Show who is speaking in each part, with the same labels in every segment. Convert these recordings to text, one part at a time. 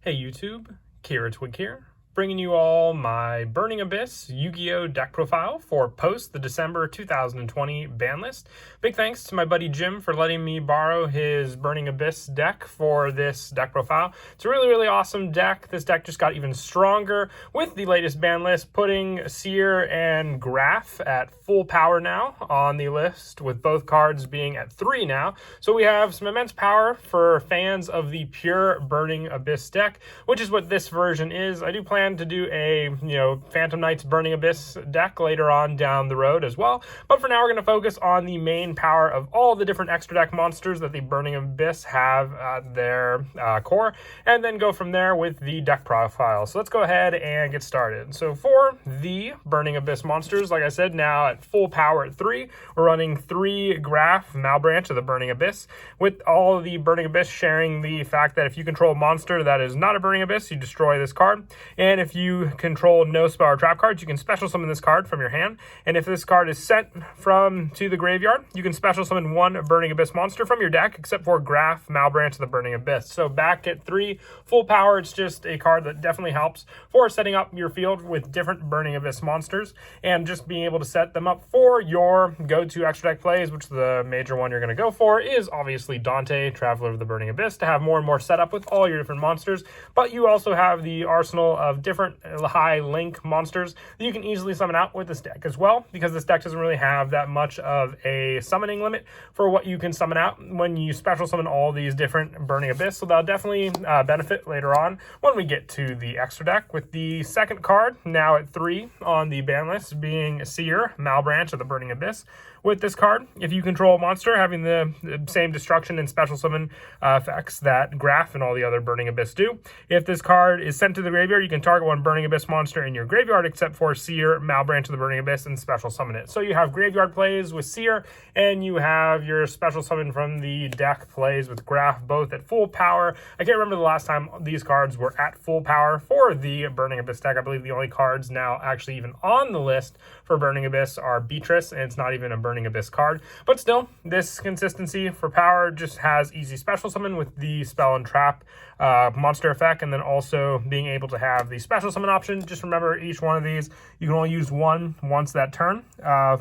Speaker 1: Hey YouTube, Kira Twig here, bringing you all my Burning Abyss Yu-Gi-Oh deck profile for post the December 2020 ban list. Big thanks to my buddy Jim for letting me borrow his Burning Abyss deck for this deck profile. It's a really awesome deck. This deck just got even stronger with the latest ban list, putting Seer and Graph at full power now on the list, with both cards being at 3 now. So we have some immense power for fans of the pure Burning Abyss deck, which is what this version is. I do plan to do a Phantom Knights Burning Abyss deck later on down the road as well, but for now we're going to focus on the main power of all the different extra deck monsters that the Burning Abyss have at their core, and then go from there with the deck profile. So let's go ahead and get started. So for the Burning Abyss monsters, like I said, now at full power at 3, we're running 3 Graph Malbranch of the Burning Abyss, with all of the Burning Abyss sharing the fact that if you control a monster that is not a Burning Abyss, you destroy this card. And if you control no spell or trap cards, you can special summon this card from your hand. And if this card is sent to the graveyard, you can special summon 1 Burning Abyss monster from your deck, except for Graph Malbranch of the Burning Abyss. So back at 3, full power, it's just a card that definitely helps for setting up your field with different Burning Abyss monsters, and just being able to set them up for your go-to extra deck plays, which the major one you're going to go for is obviously Dante, Traveler of the Burning Abyss, to have more and more setup with all your different monsters. But you also have the arsenal of different high link monsters that you can easily summon out with this deck as well, because this deck doesn't really have that much of a summoning limit for what you can summon out when you special summon all these different Burning Abyss. So that'll definitely benefit later on when we get to the extra deck, with the second card now at 3 on the ban list being Seer Malbranch of the Burning Abyss. With this card, if you control a monster having the same destruction and special summon effects that Graph and all the other Burning Abyss do, if this card is sent to the graveyard, you can target 1 Burning Abyss monster in your graveyard except for Seer Malbranch of the Burning Abyss and special summon it. So you have graveyard plays with Seer, and you have your special summon from the deck plays with Graph, both at full power. I can't remember the last time these cards were at full power for the Burning Abyss deck. I believe the only cards now actually even on the list for Burning Abyss are Beatrice, and it's not even a Burning Abyss card. But still, this consistency for power just has easy special summon with the spell and trap monster effect, and then also being able to have the special summon option. Just remember, each one of these you can only use one once that turn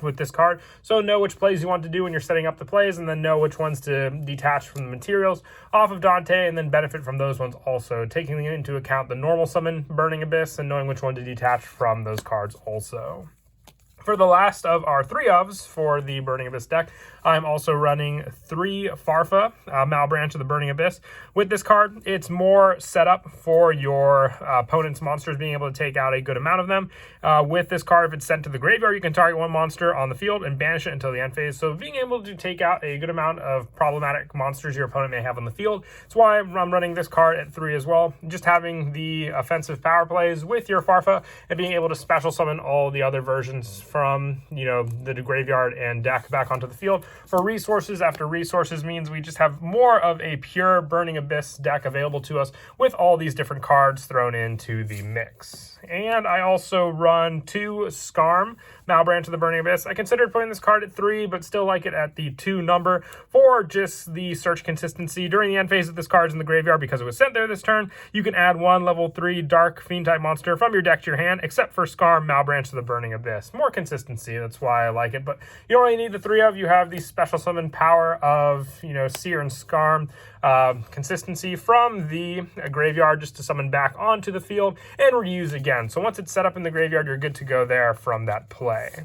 Speaker 1: with this card, so know which plays you want to do when you're setting up the plays, and then know which ones to detach from the materials off of Dante, and then benefit from those ones also, taking into account the normal summon Burning Abyss and knowing which one to detach from those cards also. For the last of our 3 ofs for the Burning Abyss deck, I'm also running 3 Farfa, Malbranch of the Burning Abyss. With this card, it's more set up for your opponent's monsters being able to take out a good amount of them. With this card, if it's sent to the graveyard, you can target 1 monster on the field and banish it until the end phase. So being able to take out a good amount of problematic monsters your opponent may have on the field. That's why I'm running this card at 3 as well. Just having the offensive power plays with your Farfa and being able to special summon all the other versions from the graveyard and deck back onto the field for resources after resources means we just have more of a pure Burning Abyss deck available to us with all these different cards thrown into the mix. And I also run 2 Skarm Malbranch of the Burning Abyss. I considered putting this card at 3, but still like it at the 2 number for just the search consistency. During the end phase of this card's in the graveyard, because it was sent there this turn, you can add 1 level 3 Dark Fiend type monster from your deck to your hand, except for Skarm Malbranch of the Burning Abyss. More consistency, that's why I like it. But you don't really need the 3 of. You have the special summon power of Seer and Skarm consistency from the graveyard just to summon back onto the field and reuse again. So once it's set up in the graveyard, you're good to go there from that play.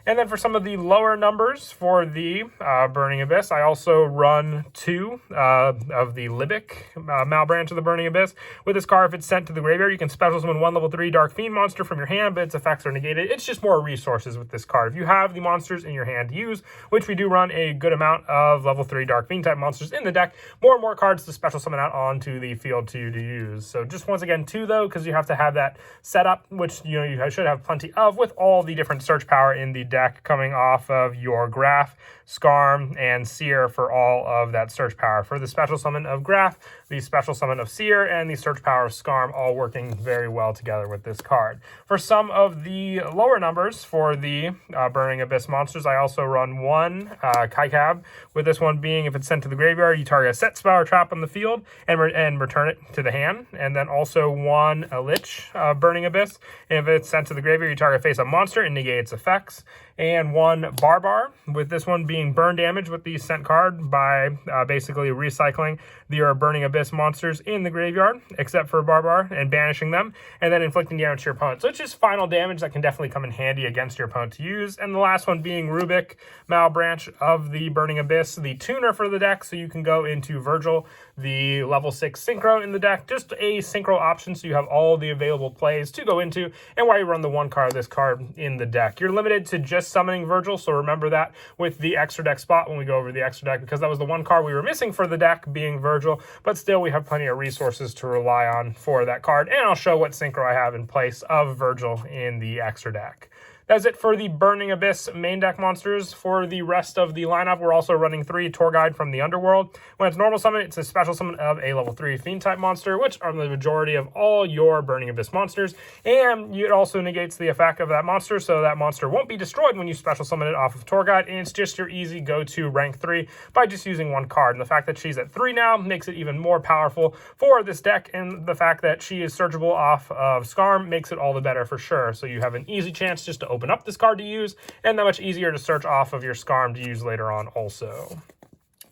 Speaker 1: And then for some of the lower numbers for the Burning Abyss, I also run 2 of the Libic Malbranch of the Burning Abyss. With this card, if it's sent to the graveyard, you can special summon 1 level 3 Dark Fiend monster from your hand, but its effects are negated. It's just more resources with this card. If you have the monsters in your hand to use, which we do run a good amount of level 3 Dark Fiend type monsters in the deck, more and more cards to special summon out onto the field to use. So just once again 2 though, because you have to have that setup, which you should have plenty of with all the different search power in the deck deck coming off of your Graph, Skarm, and Seer for all of that search power. For the special summon of Graph, the special summon of Seer, and the search power of Skarm, all working very well together with this card. For some of the lower numbers for the Burning Abyss monsters, I also run one Kaikab, with this one being if it's sent to the graveyard, you target a set spell or trap on the field and return it to the hand. And then also one Lich Burning Abyss. And if it's sent to the graveyard, you target face-up monster and negate its effects. And one Barbar, with this one being burn damage with the sent card by basically recycling your Burning Abyss monsters in the graveyard, except for Barbar, and banishing them, and then inflicting damage to your opponent. So it's just final damage that can definitely come in handy against your opponent to use. And the last one being Rubik, Malbranch of the Burning Abyss, the tuner for the deck, so you can go into Virgil, the level 6 Synchro in the deck, just a Synchro option, so you have all the available plays to go into, and why you run the one card of this card in the deck. You're limited to just summoning Virgil, so remember that with the extra deck spot when we go over the extra deck, because that was the one card we were missing for the deck, being Virgil, but still we have plenty of resources to rely on for that card, and I'll show what Synchro I have in place of Virgil in the extra deck. That's it for the Burning Abyss main deck monsters. For the rest of the lineup, we're also running 3 Tour Guide from the Underworld. When it's normal summon, it's a special summon of a level 3 Fiend type monster, which are the majority of all your Burning Abyss monsters. And it also negates the effect of that monster, so that monster won't be destroyed when you special summon it off of Tour Guide. And it's just your easy go-to rank 3 by just using one card. And the fact that she's at 3 now makes it even more powerful for this deck. And the fact that she is searchable off of Skarm makes it all the better for sure. So you have an easy chance just to open up this card to use, and that much easier to search off of your Skarm to use later on also.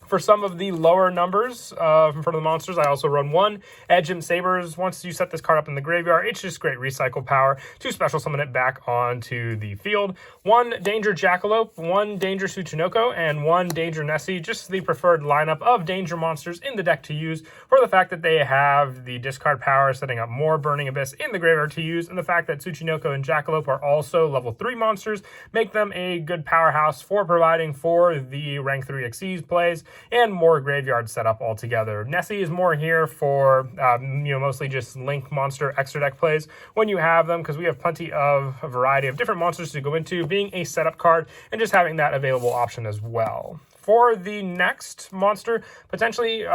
Speaker 1: For some of the lower numbers for the monsters, I also run one Edgem Sabers. Once you set this card up in the graveyard, it's just great recycle power to special summon it back onto the field. One Danger Jackalope, one Danger Tsuchinoko, and one Danger Nessie, just the preferred lineup of danger monsters in the deck to use for the fact that they have the discard power, setting up more Burning Abyss in the graveyard to use, and the fact that Tsuchinoko and Jackalope are also level 3 monsters make them a good powerhouse for providing for the rank 3 Xyz plays and more graveyard setup altogether. Nessie is more here for, mostly just link monster extra deck plays when you have them, because we have plenty of a variety of different monsters to go into, being a setup card and just having that available option as well. For the next monster, potentially,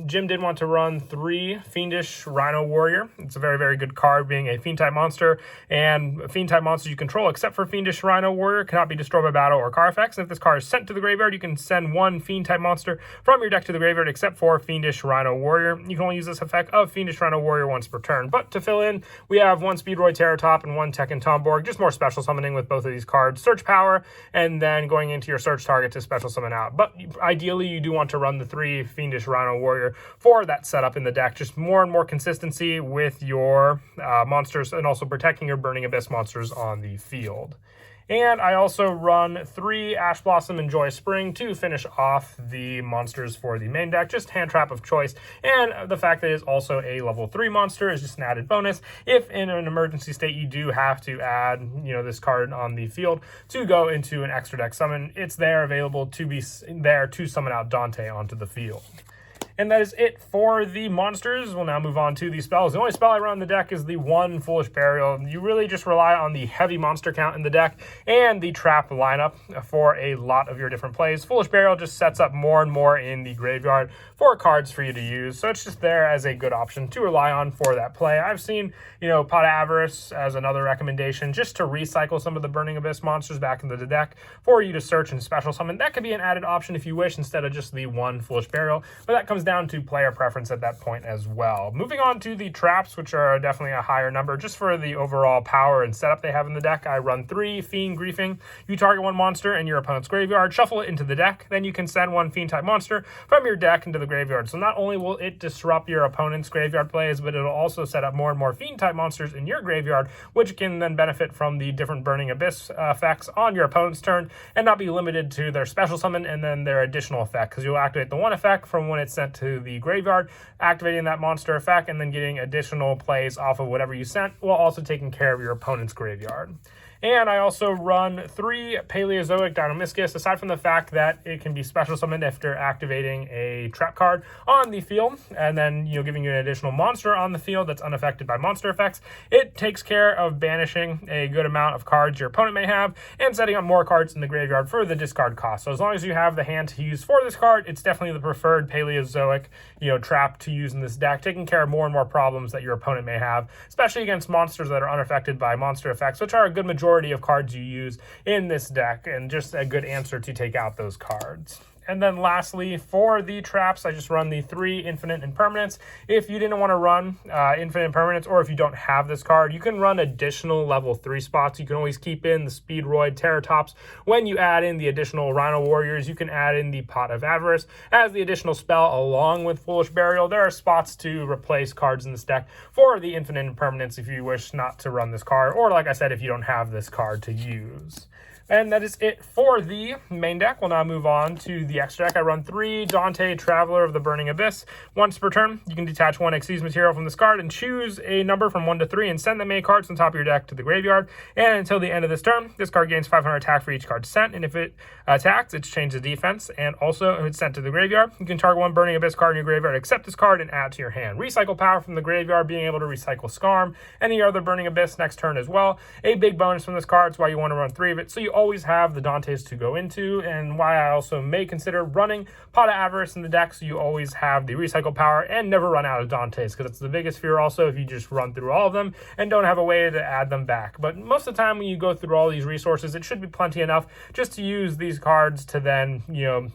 Speaker 1: Jim did want to run 3 Fiendish Rhino Warrior. It's a very, very good card, being a Fiend-type monster, and Fiend-type monsters you control, except for Fiendish Rhino Warrior, cannot be destroyed by battle or card effects. And if this card is sent to the graveyard, you can send one Fiend-type monster from your deck to the graveyard, except for Fiendish Rhino Warrior. You can only use this effect of Fiendish Rhino Warrior once per turn. But to fill in, we have one Speedroid Terratop and one Tekken Tomborg, just more special summoning with both of these cards. Search power, and then going into your search target to special summon out. But ideally, you do want to run the 3 Fiendish Rhino Warrior for that setup in the deck. Just more and more consistency with your monsters, and also protecting your Burning Abyss monsters on the field. And I also run 3 Ash Blossom and Joy Spring to finish off the monsters for the main deck. Just hand trap of choice. And the fact that it is also a level 3 monster is just an added bonus. If in an emergency state you do have to add, this card on the field to go into an extra deck summon, it's there available to be there to summon out Dante onto the field. And that is it for the monsters. We'll now move on to the spells. The only spell I run in the deck is the one Foolish Burial. You really just rely on the heavy monster count in the deck and the trap lineup for a lot of your different plays. Foolish Burial just sets up more and more in the graveyard for cards for you to use. So it's just there as a good option to rely on for that play. I've seen, Pot of Avarice as another recommendation, just to recycle some of the Burning Abyss monsters back into the deck for you to search and special summon. That could be an added option if you wish, instead of just the one Foolish Burial. But that comes down to player preference at that point as well. Moving on to the traps, which are definitely a higher number just for the overall power and setup they have in the deck. I run 3 Fiend Griefing. You target one monster in your opponent's graveyard, shuffle it into the deck, then you can send one Fiend type monster from your deck into the graveyard. So not only will it disrupt your opponent's graveyard plays, but it'll also set up more and more Fiend type monsters in your graveyard, which can then benefit from the different Burning Abyss effects on your opponent's turn, and not be limited to their special summon and then their additional effect, because you'll activate the one effect from when it's sent to the graveyard, activating that monster effect, and then getting additional plays off of whatever you sent, while also taking care of your opponent's graveyard. And I also run 3 Paleozoic Deinonymiscus, aside from the fact that it can be special summoned after activating a trap card on the field, and then giving you an additional monster on the field that's unaffected by monster effects. It takes care of banishing a good amount of cards your opponent may have and setting up more cards in the graveyard for the discard cost. So as long as you have the hand to use for this card, it's definitely the preferred Paleozoic trap to use in this deck, taking care of more and more problems that your opponent may have, especially against monsters that are unaffected by monster effects, which are a good majority of cards you use in this deck, and just a good answer to take out those cards. And then lastly, for the traps, I just run the 3 Infinite Impermanents. If you didn't want to run Infinite Impermanents, or if you don't have this card, you can run additional level 3 spots. You can always keep in the Speedroid Terratops. When you add in the additional Rhino Warriors, you can add in the Pot of Avarice as the additional spell along with Foolish Burial. There are spots to replace cards in this deck for the Infinite Impermanents if you wish not to run this card, or like I said, if you don't have this card to use. And that is it for the main deck. We'll now move on to the extra deck. I run 3 Dante, Traveler of the Burning Abyss. Once per turn, you can detach 1 Xyz material from this card and choose a number from 1 to 3 and send the main cards on top of your deck to the graveyard. And until the end of this turn, this card gains 500 attack for each card sent. And if it attacks, it's changed the defense. And also, if it's sent to the graveyard, you can target 1 Burning Abyss card in your graveyard, accept this card, and add to your hand. Recycle power from the graveyard, being able to recycle Scarm, any other Burning Abyss next turn as well. A big bonus from this card is why you want to run 3 of it, so you always have the Dantes to go into, and why I also may consider running Pot of Avarice in the deck, so you always have the recycle power and never run out of Dantes, because it's the biggest fear also if you just run through all of them and don't have a way to add them back. But most of the time when you go through all these resources, it should be plenty enough just to use these cards to then,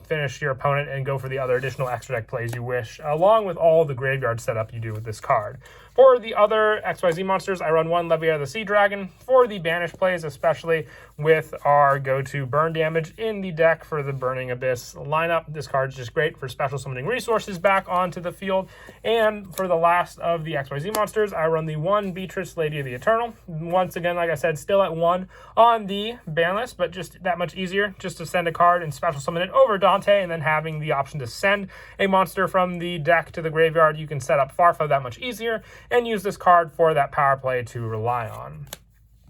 Speaker 1: finish your opponent and go for the other additional extra deck plays you wish, along with all the graveyard setup you do with this card. For the other XYZ monsters, I run 1 Leviathan the Sea Dragon for the banish plays, especially with our go-to burn damage in the deck for the Burning Abyss lineup. This card is just great for special summoning resources back onto the field. And for the last of the XYZ monsters, I run the 1 Beatrice, Lady of the Eternal. Once again, like I said, still at 1 on the ban list, but just that much easier just to send a card and special summon it over Dante, and then having the option to send a monster from the deck to the graveyard. You can set up Farfa that much easier and use this card for that power play to rely on.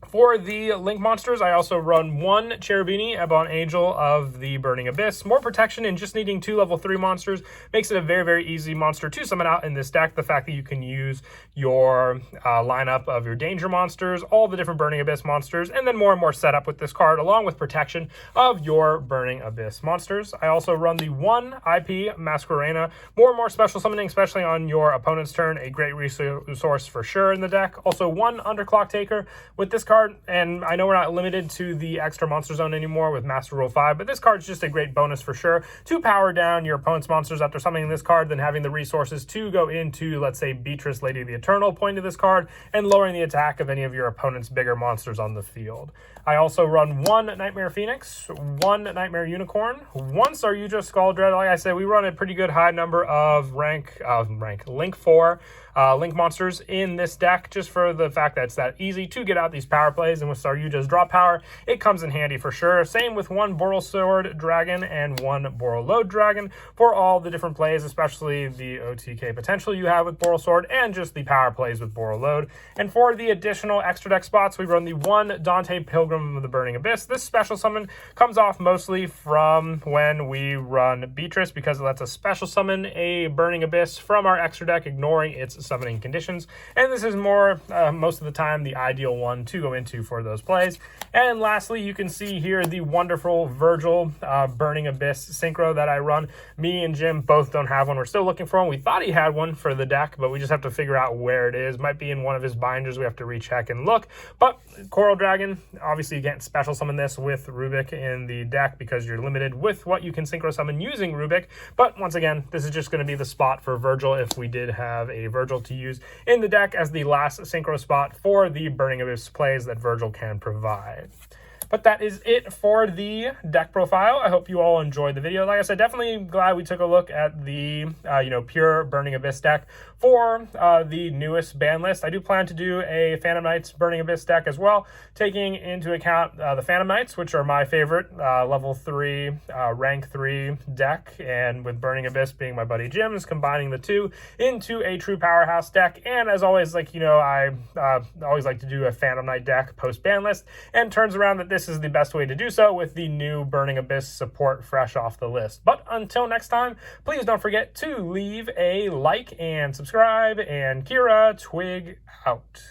Speaker 1: For the Link monsters, I also run 1 Cherubini, Ebon Angel of the Burning Abyss. More protection and just needing 2 level 3 monsters makes it a very, very easy monster to summon out in this deck. The fact that you can use your lineup of your danger monsters, all the different Burning Abyss monsters, and then more and more setup with this card, along with protection of your Burning Abyss monsters. I also run the 1 IP Masquerena. More and more special summoning, especially on your opponent's turn. A great resource for sure in the deck. Also 1 Underclock Taker with this card. And I know we're not limited to the extra monster zone anymore with Master Rule 5, but this card is just a great bonus for sure to power down your opponent's monsters after summoning this card, then having the resources to go into, let's say, Beatrice, Lady of the Eternal, point to this card, and lowering the attack of any of your opponent's bigger monsters on the field. I also run 1 Nightmare Phoenix, 1 Nightmare Unicorn, 1 Yugioh Skull Dread. Like I said, we run a pretty good high number of Link 4 Link monsters in this deck, just for the fact that it's that easy to get out these power plays, and with Yugioh's draw power, it comes in handy for sure. Same with 1 Borrelsword Dragon and 1 Borrelode Dragon for all the different plays, especially the OTK potential you have with Borrelsword and just the power plays with Borrelode. And for the additional extra deck spots, we run the 1 Dante Pilgrim of the Burning Abyss. This special summon comes off mostly from when we run Beatrice, because it lets us special summon a Burning Abyss from our extra deck, ignoring its summoning conditions. And this is more, most of the time, the ideal one to go into for those plays. And lastly, you can see here the wonderful Virgil Burning Abyss Synchro that I run. Me and Jim both don't have one. We're still looking for one. We thought he had one for the deck, but we just have to figure out where it is. Might be in one of his binders. We have to recheck and look. But Coral Dragon, obviously you can't special summon this with Rubik in the deck because you're limited with what you can synchro summon using Rubik. But once again, this is just going to be the spot for Virgil if we did have a Virgil to use in the deck as the last synchro spot for the Burning Abyss plays that Virgil can provide. But that is it for the deck profile. I hope you all enjoyed the video. Like I said, definitely glad we took a look at the pure Burning Abyss deck for the newest ban list. I do plan to do a Phantom Knights Burning Abyss deck as well, taking into account the Phantom Knights, which are my favorite level 3, rank 3 deck, and with Burning Abyss being my buddy Jim's, combining the two into a true powerhouse deck. And as always, I always like to do a Phantom Knight deck post ban list, and turns around that this is the best way to do so with the new Burning Abyss support fresh off the list. But until next time, please don't forget to leave a like and subscribe, and Kira Twig out.